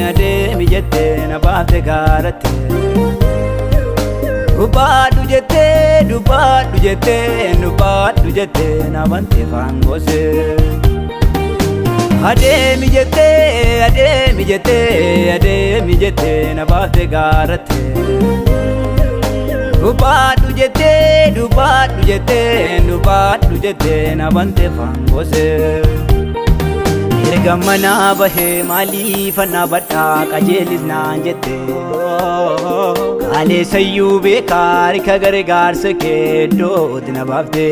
Adeemi jette na baafte gaaratte Dubbadhu jette na bante fangose Adeemi jette na baafte gaaratte Dubbadhu jette na bante fangose Ergamana bahe maaliif na badha qajeelis naan jette Kaale sayyuu beekaari ka gargaarsa kee iddootti na baafte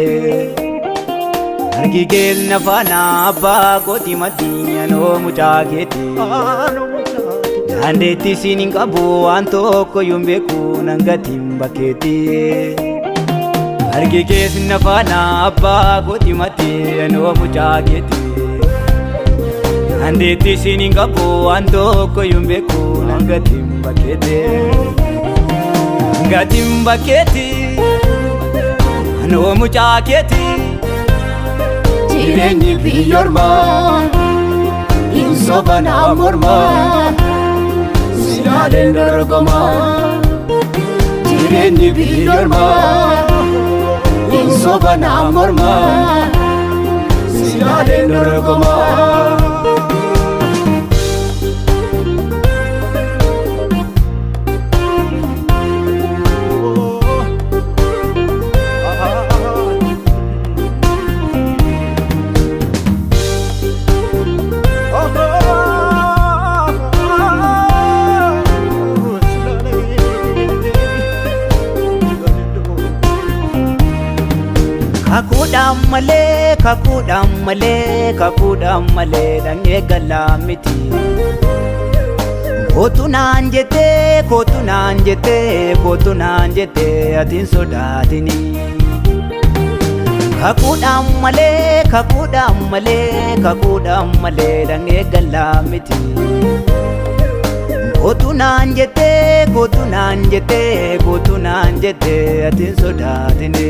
Argi geel na faana abbaa kooti maddii anoo mucaa keeti Dandeetti siin hin qabu waan tokko yoon beeku nan gatiin bakkeetti Argi geel na faana abbaa kooti maddii anoo mucaa keeti Dandeetti siin hin qabu waan tokko yoon beeku nan gatiin bakkeetti anoo mucaa keeti Jireenyi biyyoormaa hin sobanaa mormaa Silaaleen dorgomaa Jireenyi biyyoormaa hin sobanaa mormaa Silaaleen dorgomaa Kakuudhaan malee dhangee galaa miti Kootu naan jette atiin sodaatini Kakuudhaan malee dhangee galaa miti Kootu naan jette atiin sodaatini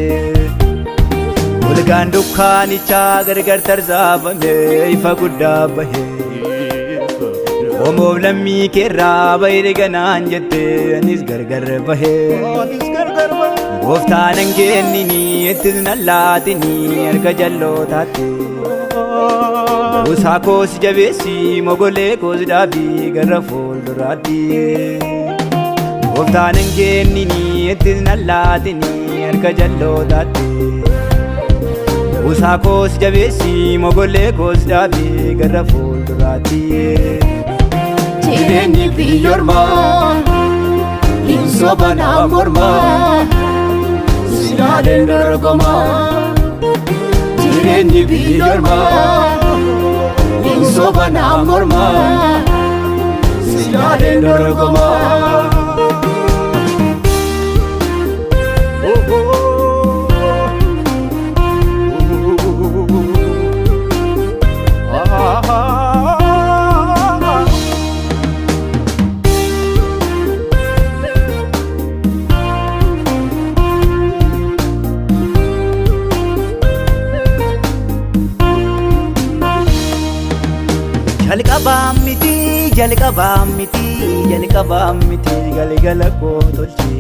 Ulgaan dukkaanichaa gargar tarsaafame ifa guddaa bahe Omoof lammii keerraa bahee ganaan jette anis gargar bahe Gooftaan hin kennini ittis nan laatini erga jallootaatti Usaa koos jabeessi mogolee koos dhaabii gara fuulduraatti Gooftaan hin kennini ittis nan laatini erga jallootaatti Usaa koos jabeessi mogolee koos dhaabii gara fuulduraatti Jireenyi biyyoormaa hin sobanaa mormaa Silaaleen dorgomaa Jireenyi biyyoormaa hin sobanaa mormaa Silaaleen dorgomaa Jalqabaa miti galgala koo tolchi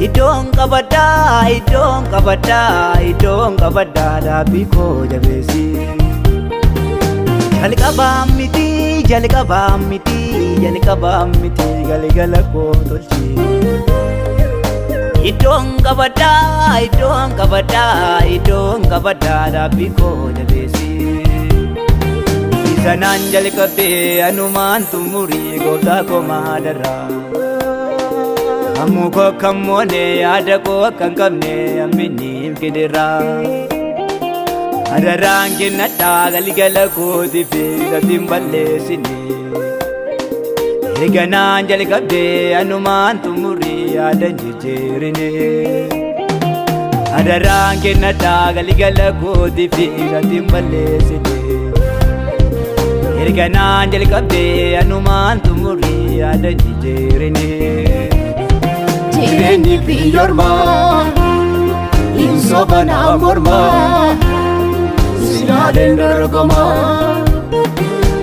Iddoon qabaddaa dhaabbii koo jabeessi Jalqabaa miti galgala koo tolchi Iddoon qabaddaa dhaabbii koo jabeessi Sanaan jalqabee anumaan xumurii gooftaa koo maadarraa Hammuu koo kan moone yaada koo kan qabne amminiif gidirraa Adarraan kennadhaa galgala kootiif gatiin balleessine Eeganaan jalqabee anumaan xumurii yaada jijjiirine Adarraan kennadhaa galgala kootiif gatiin balleessine Erganaan jalqabee anumaan xumurii yaada jijjiirine Jireenyi biyyoormaa hin sobanaa mormaa Silaleen dorgomaa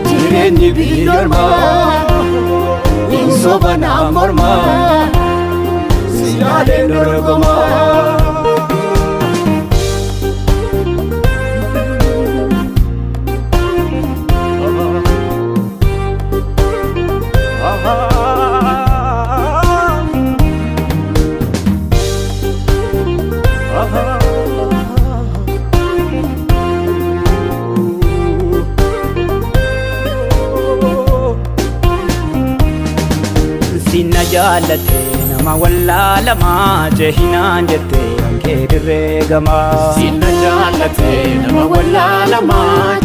jireenyi biyya ormaa hin soba naaf mormaa Silaleen dorgomaa Sinna jaallate nama wallaalama jehinaan jette ankee dirree gamaa Sinna jaallate nama wallaalama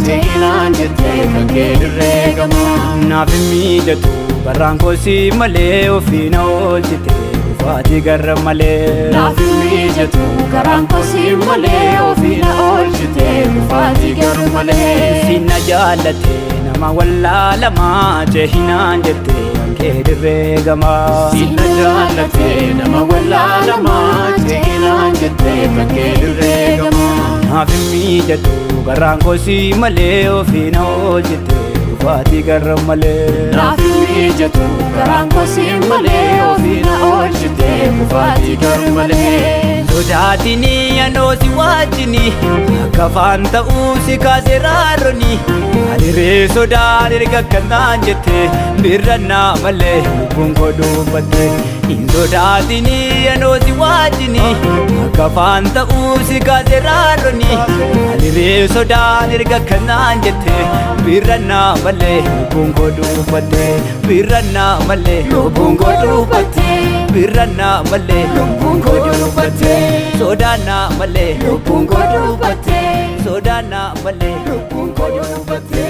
jehinaan jette ankee dirree gamaa Naaf hin miidhatu garaan koo si malee ofii na oolchite dhufaatii garra malee Naaf hin miidhatu garaan koo si malee ofii na oolchite dhufaatii garra malee Sinna jaallate nama wallaalama jehinaan jette ankee dirree gamaa Sinna jaallate nama wallaalama jehinaan jette ankee dirree gamaa Naaf hin miidhatu garaan koo si malee ofii na oolchite dhufaatii garra malee Naaf hin miidhatu garaan koo si malee ofii na oolchite dhufaatii garra malee Sodaatini anoo si wajjini akka afaan ta'uu si kaase raarroni Adirree sodaan erga akkanaan jette birrannaa malee lubbuun koo dubbatte Hin sodaatini anoo si wajjini akka afaan ta'uu si kaase raarroni Adirree sodaan erga akkanaan jette birrannaa malee lubbuun koo dubbatte Birrannaa malee lubbuun koo dubbatte Birrannaa malee lubbuun koo dubbatte Sodaannaa malee lubbuun koo dubbatte Sodaannaa malee lubbuun koo dubbatte